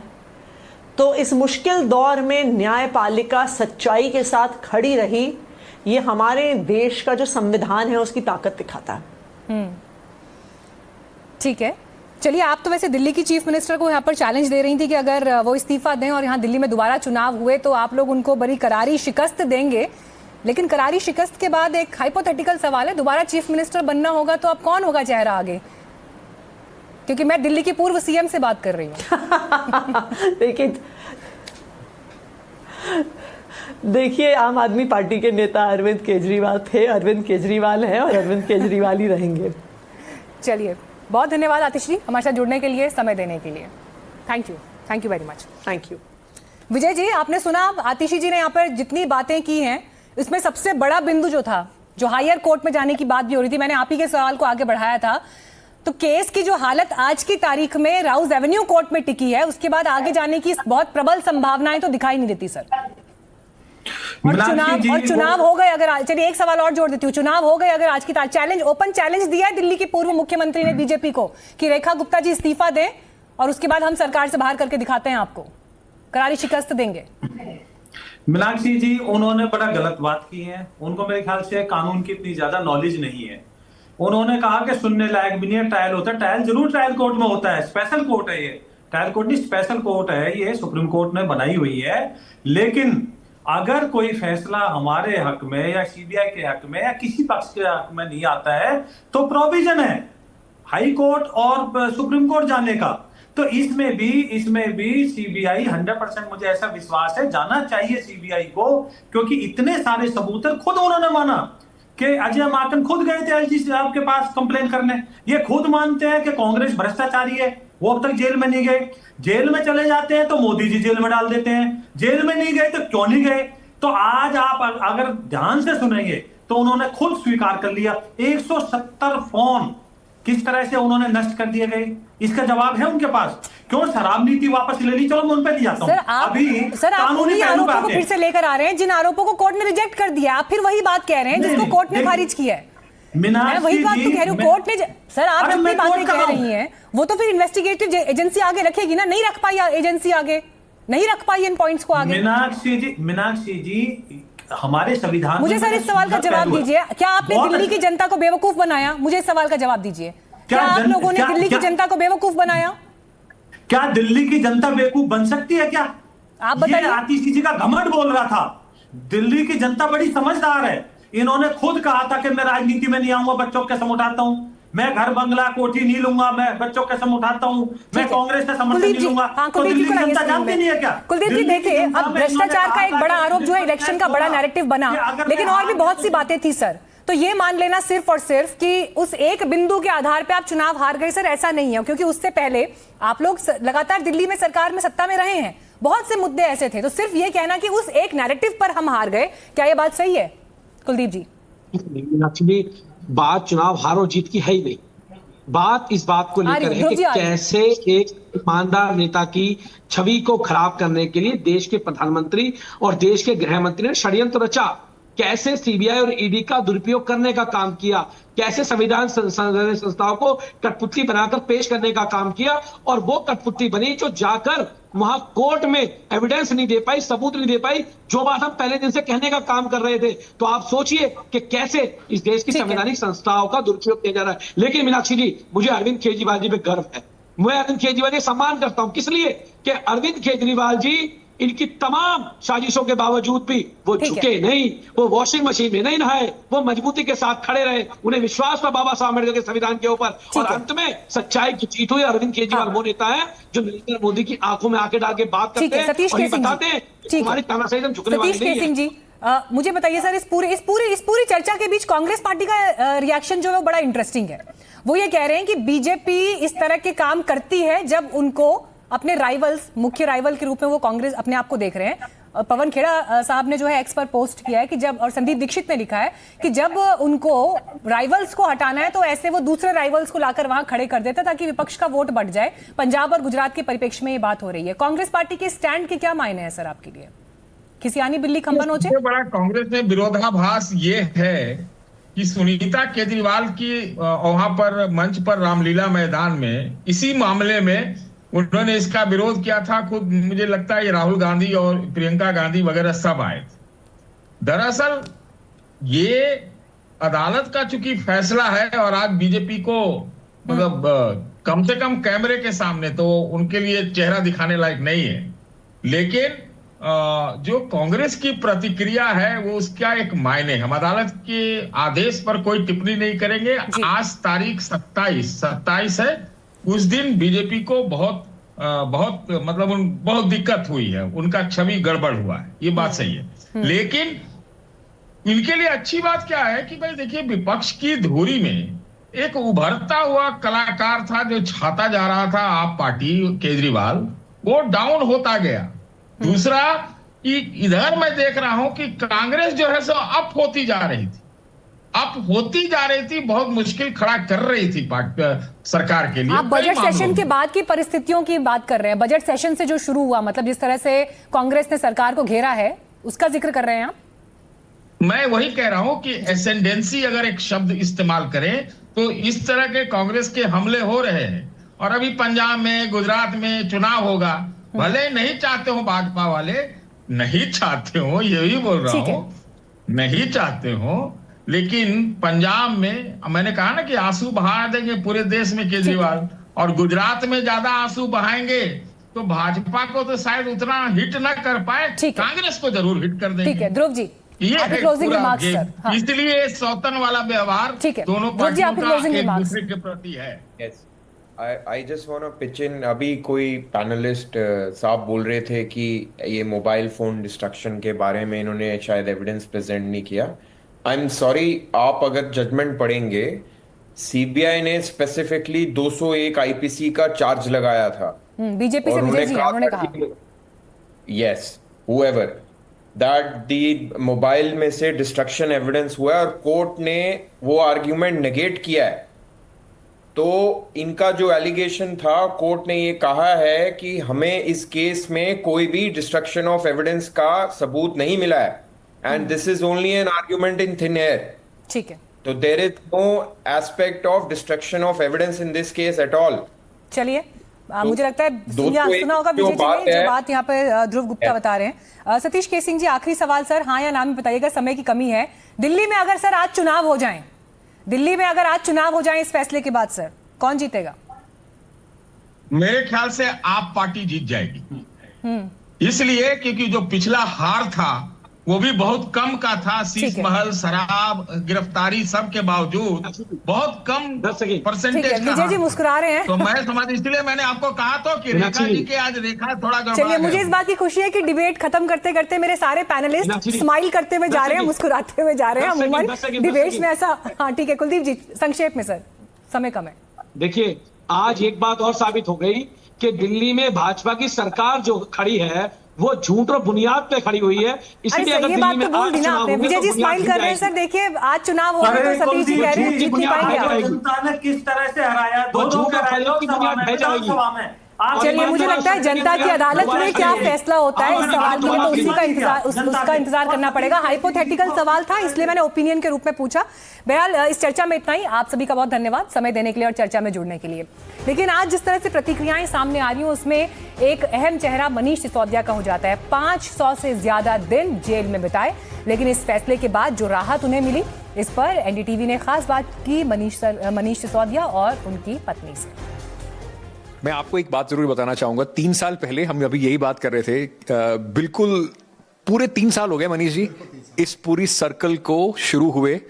तो इस मुश्किल दौर में न्यायपालिका सच्चाई के साथ खड़ी रही, ये हमारे देश का जो संविधान है उसकी ताकत दिखाता है। ठीक है, चलिए, आप तो वैसे दिल्ली की चीफ मिनिस्टर को यहाँ पर चैलेंज दे रही थी कि अगर वो इस्तीफा दें और यहाँ दिल्ली में दोबारा चुनाव हुए तो आप लोग उनको बड़ी करारी शिकस्त देंगे। लेकिन करारी शिकस्त के बाद एक हाइपोथेटिकल सवाल है, दोबारा चीफ मिनिस्टर बनना होगा तो अब कौन होगा चेहरा आगे? क्योंकि मैं दिल्ली की पूर्व सीएम से बात कर रही हूँ। देखिए, आम आदमी पार्टी के नेता अरविंद केजरीवाल थे, अरविंद केजरीवाल हैं और अरविंद केजरीवाल ही रहेंगे। चलिए, बहुत धन्यवाद आतिश जी हमारे साथ जुड़ने के लिए, समय देने के लिए। Thank you very much. Thank you. Vijay ji, आपने सुना आतिशी जी ने यहाँ पर जितनी बातें की हैं, इसमें सबसे बड़ा बिंदु जो था, जो हायर कोर्ट में जाने की बात भी हो रही थी, मैंने आप ही के सवाल को आगे बढ़ाया था, तो केस की जो हालत आज की तारीख में राउज एवेन्यू कोर्ट में टिकी है, उसके बाद आगे जाने की बहुत प्रबल संभावनाएं तो दिखाई नहीं देती सर। और चुनाव हो गए अगर, चलिए एक सवाल और जोड़ देती हूँ, चुनाव हो गए अगर आज की चैलेंज, ओपन चैलेंज दिया है दिल्ली की पूर्व मुख्यमंत्री ने बीजेपी को कि रेखा गुप्ता जी इस्तीफा दें और उसके बाद हम सरकार से बाहर करके दिखाते हैं आपको, करारी शिकस्त देंगे। मीनाक्षी जी, उन्होंने बड़ा गलत बात की है, उनको मेरे ख्याल से कानून की इतनी ज्यादा नॉलेज नहीं है। उन्होंने कहा कि सुनने लायक भी नहीं है, ट्रायल होता है, ट्रायल जरूर ट्रायल कोर्ट में होता है, स्पेशल कोर्ट है ये, ट्रायल कोर्ट नहीं स्पेशल कोर्ट है ये, सुप्रीम कोर्ट ने बनाई हुई है। लेकिन अगर कोई फैसला हमारे हक में या सीबीआई के हक में या किसी पक्ष के हक में नहीं आता है तो प्रोविजन है हाई कोर्ट और सुप्रीम कोर्ट जाने का। तो इसमें भी सीबीआई 100% मुझे ऐसा विश्वास है जाना चाहिए सीबीआई को, क्योंकि इतने सारे सबूत है, खुद उन्होंने माना कि अजय माकन खुद गए थे एलजी साहब के पास कंप्लेन करने। ये खुद मानते हैं कि कांग्रेस भ्रष्टाचारी है, वो अब तक जेल में नहीं गए। जेल में चले जाते हैं तो मोदी जी जेल में डाल देते हैं, जेल में नहीं गए तो क्यों नहीं गए। तो आज आप अगर ध्यान से सुनेंगे तो उन्होंने खुद स्वीकार कर लिया 170 फोन किस तरह से उन्होंने नष्ट कर दिए गए। इसका जवाब है उनके पास। क्यों शराब नीति वापस ले ली? चलो मैं उन पे नहीं जाता हूं। अभी सर आप उन्हीं आरोपों को फिर से लेकर आ रहे हैं जिन आरोपों को कोर्ट ने रिजेक्ट कर दिया। आप फिर वही बात कह रहे हैं जिसको कोर्ट ने खारिज किया है। मैं वही बात तो कह रही हूँ, कोर्ट ने सर आप जितनी बातें कह रही हैं वो तो फिर इन्वेस्टिगेटिव एजेंसी आगे रखेगी ना। नहीं रख पाई एजेंसी आगे, नहीं रख पाई इन पॉइंट्स को आगे। मीनाक्षी जी हमारे संविधान। मुझे सर इस सवाल का जवाब दीजिए, क्या आपने दिल्ली की जनता को बेवकूफ बनाया? मुझे इस सवाल का जवाब दीजिए, क्या आप लोगों ने दिल्ली की जनता को बेवकूफ बनाया? क्या दिल्ली की जनता बेवकूफ बन सकती है क्या? आप बताइए। आतिशी जी का घमंड बोल रहा था। दिल्ली की जनता बड़ी समझदार है। इन्होंने खुद कहा था कि मैं राजनीति में नहीं आऊंगा, बच्चों के कसम उठाता हूं, मैं घर बंगला कोठी नहीं लूंगा, मैं बच्चों के कसम उठाता हूं, मैं कांग्रेस से समर्थन नहीं लूंगा। तो दिल्ली की जनता जानती नहीं है क्या? कुलदीप जी देखिए, अब भ्रष्टाचार का एक बड़ा आरोप जो है इलेक्शन का बड़ा नैरेटिव बना, लेकिन और भी बहुत सी बातें थी सर। तो ये मान लेना सिर्फ और सिर्फ कि उस एक बिंदु के आधार पे आप चुनाव हार गए सर, ऐसा नहीं है, क्योंकि उससे पहले आप लोग लगातार दिल्ली में सरकार में सत्ता में रहे हैं, बहुत से मुद्दे ऐसे थे। तो सिर्फ ये कहना कि उस एक नैरेटिव पर हम हार गए, क्या ये बात सही है कुलदीप जी? एक्चुअली बात चुनाव हारो जीत की है ही नहीं। बात इस बात को लेकर है कि कैसे एक ईमानदार नेता की छवि को खराब करने के लिए देश के प्रधानमंत्री और देश के गृह मंत्री ने षड्यंत्र रचा, कैसे सीबीआई और ईडी का दुरुपयोग करने का काम किया, कैसे संविधान संस्थाओं को कठपुतली बनाकर पेश करने का काम किया, और वो कठपुतली बनी जो जाकर वहां कोर्ट में एविडेंस नहीं दे पाई, सबूत नहीं दे पाई, जो बात हम पहले दिन से कहने का काम कर रहे थे। तो आप सोचिए कि कैसे इस देश की संवैधानिक संस्थाओं का दुरुपयोग किया जा रहा है। लेकिन मीनाक्षी जी, मुझे अरविंद केजरीवाल जी पे गर्व है। मैं अरविंद केजरीवाल जी सम्मान करता हूं, किस लिए कि अरविंद केजरीवाल जी इनकी तमाम साजिशों के बावजूद भी वो झुके नहीं, वो वॉशिंग मशीन में नहीं नहाए, वो मजबूती के साथ खड़े रहे, उन्हें विश्वास था बाबा साहब अम्बेडकर के संविधान के ऊपर, और अंत में सच्चाई की जीत हुई। अरविंद केजरीवाल वो नेता है जो नरेंद्र मोदी की आंखों में आंखें डाल के बात करते हैं और ये बताते हैं तुम्हारी तानाशाही हम झुकने वाले नहीं हैं। जी मुझे बताइए सर, इस पूरी चर्चा के बीच कांग्रेस पार्टी का रिएक्शन जो है वो बड़ा इंटरेस्टिंग है। वो ये कह रहे हैं कि बीजेपी इस तरह के काम करती है जब उनको अपने राइवल्स, मुख्य राइवल के रूप में वो कांग्रेस अपने आप को देख रहे हैं। पवन खेड़ा साहब ने जो है एक्स पर पोस्ट किया है कि जब, और संदीप दीक्षित ने लिखा है कि जब उनको राइवल्स को हटाना है तो ऐसे वो दूसरे राइवल्स को लाकर वहां खड़े कर देता ताकि विपक्ष का वोट बढ़ जाए। पंजाब और गुजरात के परिप्रेक्ष्य में ये बात हो रही है। कांग्रेस पार्टी के स्टैंड के क्या मायने हैं सर आपके लिए? किसी आनी बिल्ली खंबा नोचे? बड़ा कांग्रेस में विरोधाभास ये है कि सुनीता केजरीवाल की वहां पर मंच पर रामलीला मैदान में इसी मामले में उन्होंने इसका विरोध किया था। खुद मुझे लगता है ये राहुल गांधी और प्रियंका गांधी वगैरह सब आए थे। दरअसल ये अदालत का चूंकि फैसला है और आज बीजेपी को मतलब कम से कम कैमरे के सामने तो उनके लिए चेहरा दिखाने लायक नहीं है, लेकिन जो कांग्रेस की प्रतिक्रिया है वो उसका एक मायने। हम अदालत के आदेश पर कोई टिप्पणी नहीं करेंगे। आज तारीख 27 है, उस दिन बीजेपी को बहुत दिक्कत हुई है, उनका छवि गड़बड़ हुआ है, ये बात सही है। लेकिन इनके लिए अच्छी बात क्या है कि भाई देखिए, विपक्ष की धुरी में एक उभरता हुआ कलाकार था जो छाता जा रहा था, आप पार्टी केजरीवाल, वो डाउन होता गया। दूसरा कि इधर मैं देख रहा हूं कि कांग्रेस जो है सो अप होती जा रही थी, बहुत मुश्किल खड़ा कर रही थी सरकार के लिए। आप बजट सेशन के बाद की परिस्थितियों की बात कर रहे हैं? बजट सेशन से जो शुरू हुआ, मतलब जिस तरह से कांग्रेस ने सरकार को घेरा है, उसका जिक्र कर रहे हैं आप? मैं वही कह रहा हूं कि एसेंडेंसी अगर एक शब्द इस्तेमाल करें तो इस तरह के कांग्रेस के हमले हो रहे हैं। और अभी पंजाब में, गुजरात में चुनाव होगा, भले नहीं चाहते हो भाजपा वाले, नहीं चाहते हो, यही बोल रहा हूं, नहीं चाहते हो, लेकिन पंजाब में मैंने कहा ना कि आंसू बहा देंगे पूरे देश में केजरीवाल, और गुजरात में ज्यादा आंसू बहाएंगे तो भाजपा को तो शायद उतना हिट ना कर पाए, कांग्रेस को जरूर हिट कर देंगे। ठीक है ध्रुव जी, ये है पूरा गेम। इसलिए सौतन वाला व्यवहार दोनों पार्टियों का एक दूसरे के प्रति है। I just want to pitch in। अभी कोई पैनलिस्ट साहब बोल रहे थे कि ये मोबाइल फोन डिस्ट्रक्शन के बारे में इन्होंने शायद एविडेंस प्रेजेंट नहीं किया। आई एम सॉरी, आप अगर जजमेंट पढ़ेंगे, सीबीआई ने स्पेसिफिकली 201 आईपीसी का चार्ज लगाया था। बीजेपी से विजय जी उन्होंने कहा, yes, whoever, that the mobile में से डिस्ट्रक्शन एविडेंस हुआ है और कोर्ट ने वो आर्ग्यूमेंट नेगेट किया है। तो इनका जो एलिगेशन था, कोर्ट ने ये कहा है कि हमें इस केस में कोई भी डिस्ट्रक्शन ऑफ एविडेंस का सबूत नहीं मिला है, and this is only an argument in thin air. ठीक है, तो there is no aspect of destruction of evidence in this case at all. चलिए, मुझे लगता है सुना होगा विजय जी ने जो बात यहाँ पे ध्रुव गुप्ता बता रहे हैं। सतीश के सिंह जी, आखिरी सवाल सर, हाँ या ना में बताइएगा, समय की कमी है। दिल्ली में अगर सर आज चुनाव हो जाएं, दिल्ली में अगर आज चुनाव हो जाएं इस फैसले के बाद, सर कौन जीतेगा? मेरे ख्याल से आप पार्टी जीत जाएगी, इसलिए क्योंकि जो पिछला हार था वो भी बहुत कम का था। शीश महल, शराब, गिरफ्तारी, सब के बावजूद बहुत कम परसेंटेज का। विजय जी मुस्कुरा रहे हैं, तो मैं समझ, इसलिए मैंने आपको कहा तो कि रेखा जी के आज रेखा थोड़ा गड़बड़ा। चलिए, मुझे इस बात की खुशी है कि डिबेट खत्म करते करते मेरे सारे पैनलिस्ट स्माइल करते हुए जा रहे हैं, मुस्कुराते हुए जा रहे हैं। अमूमन डिबेट्स में ऐसा, हाँ ठीक है कुलदीप जी, संक्षेप में सर, समय कम है। देखिए, आज एक बात और साबित हो गई कि दिल्ली में भाजपा की सरकार जो खड़ी है वो झूठ और बुनियाद पे खड़ी हुई है। इसलिए अगर ये बात तो बोल दी ना आपने। विजय जी स्माइल कर रहे हैं सर, देखिए आज चुनाव हो रहे तो सतीश जी कह रहे हैं जीत नहीं पाएंगे। जनता ने किस तरह से हराया, दो चलिए, मुझे लगता है जनता की अदालत में क्या फैसला होता है इस सवाल के लिए तो उसी का इंतजार, उसका इंतजार करना पड़ेगा। हाइपोथेटिकल सवाल था, इसलिए मैंने ओपिनियन के रूप में पूछा। बहरहाल इस चर्चा में इतना ही। आप सभी का बहुत धन्यवाद समय देने के लिए और चर्चा में जुड़ने के लिए। लेकिन आज जिस तरह से प्रतिक्रियाएं सामने आ रही हैं उसमें एक अहम चेहरा मनीष सिसोदिया का हो जाता है। 500 से ज्यादा दिन जेल में बिताए, लेकिन इस फैसले के बाद जो राहत उन्हें मिली, इस पर एनडीटीवी ने खास बात की मनीष सिसोदिया और उनकी पत्नी से। मैं आपको एक बात जरूर बताना चाहूंगा। 3 साल पहले हम अभी यही बात कर रहे थे, बिल्कुल पूरे 3 साल हो गए मनीष जी इस पूरी सर्कल को शुरू हुए,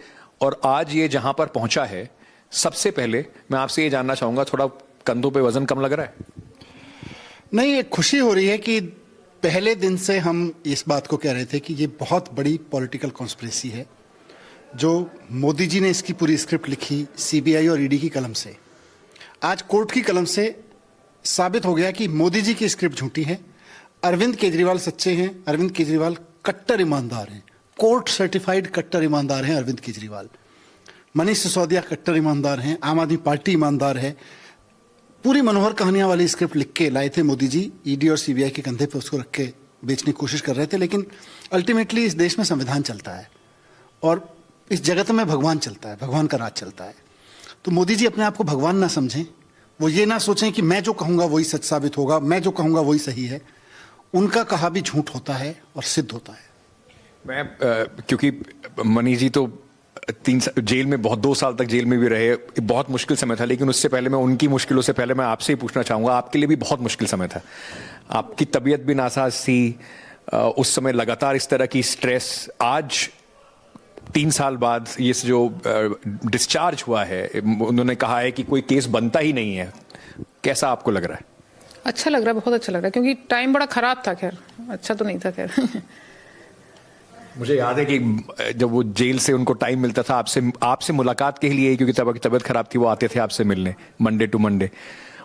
और आज ये जहां पर पहुंचा है। सबसे पहले मैं आपसे ये जानना चाहूंगा, थोड़ा कंधों पे वजन कम लग रहा है? नहीं, ये खुशी हो रही है कि पहले दिन से हम इस बात को कह रहे थे कि ये बहुत बड़ी पॉलिटिकल कॉन्स्पिरेसी है। जो मोदी जी ने इसकी पूरी स्क्रिप्ट लिखी सीबीआई और ईडी की कलम से, आज कोर्ट की कलम से साबित हो गया कि मोदी जी की स्क्रिप्ट झूठी है। अरविंद केजरीवाल सच्चे हैं, अरविंद केजरीवाल कट्टर ईमानदार हैं, कोर्ट सर्टिफाइड कट्टर ईमानदार हैं अरविंद केजरीवाल। मनीष सिसोदिया कट्टर ईमानदार हैं, आम आदमी पार्टी ईमानदार है। पूरी मनोहर कहानियां वाली स्क्रिप्ट लिख के लाए थे मोदी जी, ईडी और सीबीआई के कंधे पे उसको रख के बेचने की कोशिश कर रहे थे। लेकिन अल्टीमेटली इस देश में संविधान चलता है और इस जगत में भगवान चलता है, भगवान का राज चलता है। तो मोदी जी अपने आप को भगवान ना समझें, वो ये ना सोचें कि मैं जो कहूँगा वही सच साबित होगा, मैं जो कहूँगा वही सही है। उनका कहा भी झूठ होता है और सिद्ध होता है। मैं क्योंकि मनीष जी तो 3 में बहुत 2 साल तक जेल में भी रहे, बहुत मुश्किल समय था। लेकिन उससे पहले मैं उनकी मुश्किलों से पहले मैं आपसे ही पूछना चाहूँगा, आपके लिए भी बहुत मुश्किल समय था, आपकी तबीयत भी नासाज थी उस समय, लगातार इस तरह की स्ट्रेस। आज 3 साल बाद ये जो डिस्चार्ज हुआ है, उन्होंने कहा है कि कोई केस बनता ही नहीं है, कैसा आपको लग रहा है? अच्छा लग रहा है, बहुत अच्छा लग रहा है, क्योंकि टाइम बड़ा खराब था। खैर अच्छा तो नहीं था। खैर मुझे याद है कि जब वो जेल से उनको टाइम मिलता था आपसे मुलाकात के लिए, क्योंकि तब तबीयत खराब थी, वो आते थे आपसे मिलने मंडे टू मंडे।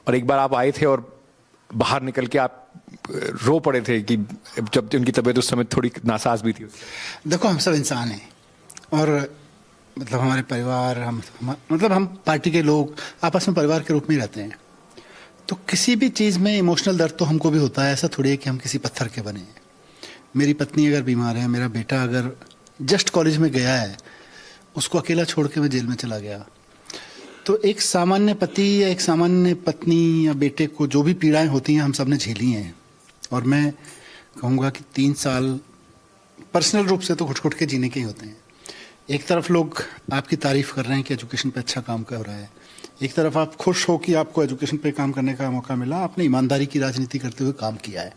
और एक बार आप आए थे और बाहर निकल के आप रो पड़े थे कि जब उनकी तबीयत उस समय थोड़ी नासाज भी थी। देखो, हम सब इंसान हैं और मतलब हमारे परिवार, हम पार्टी के लोग आपस में परिवार के रूप में रहते हैं। तो किसी भी चीज़ में इमोशनल दर्द तो हमको भी होता है। ऐसा थोड़ी है कि हम किसी पत्थर के बने हैं। मेरी पत्नी अगर बीमार है, मेरा बेटा अगर जस्ट कॉलेज में गया है, उसको अकेला छोड़ के मैं जेल में चला गया, तो एक सामान्य पति या एक सामान्य पत्नी या बेटे को जो भी पीड़ाएं होती हैं हम सब ने झेली हैं। और मैं कहूँगा कि 3 साल पर्सनल रूप से तो घुट-घुट के जीने के ही होते हैं। एक तरफ लोग आपकी तारीफ कर रहे हैं कि एजुकेशन पे अच्छा काम कर रहा है, एक तरफ आप खुश हो कि आपको एजुकेशन पे काम करने का मौका मिला, आपने ईमानदारी की राजनीति करते हुए काम किया है।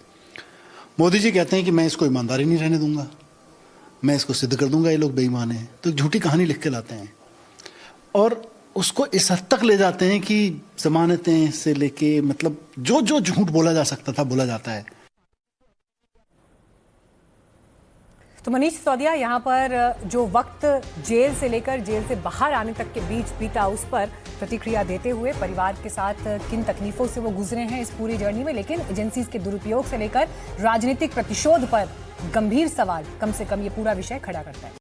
मोदी जी कहते हैं कि मैं इसको ईमानदारी नहीं रहने दूंगा, मैं इसको सिद्ध कर दूंगा ये लोग बेईमान हैं। तो एक झूठी कहानी लिख के लाते हैं और उसको इस हद तक ले जाते हैं कि जमानतें से लेके मतलब जो जो झूठ बोला जा सकता था बोला जाता है। तो मनीष सिसोदिया यहाँ पर जो वक्त जेल से लेकर जेल से बाहर आने तक के बीच बीता, उस पर प्रतिक्रिया देते हुए परिवार के साथ किन तकलीफों से वो गुजरे हैं इस पूरी जर्नी में, लेकिन एजेंसीज के दुरुपयोग से लेकर राजनीतिक प्रतिशोध पर गंभीर सवाल कम से कम ये पूरा विषय खड़ा करता है।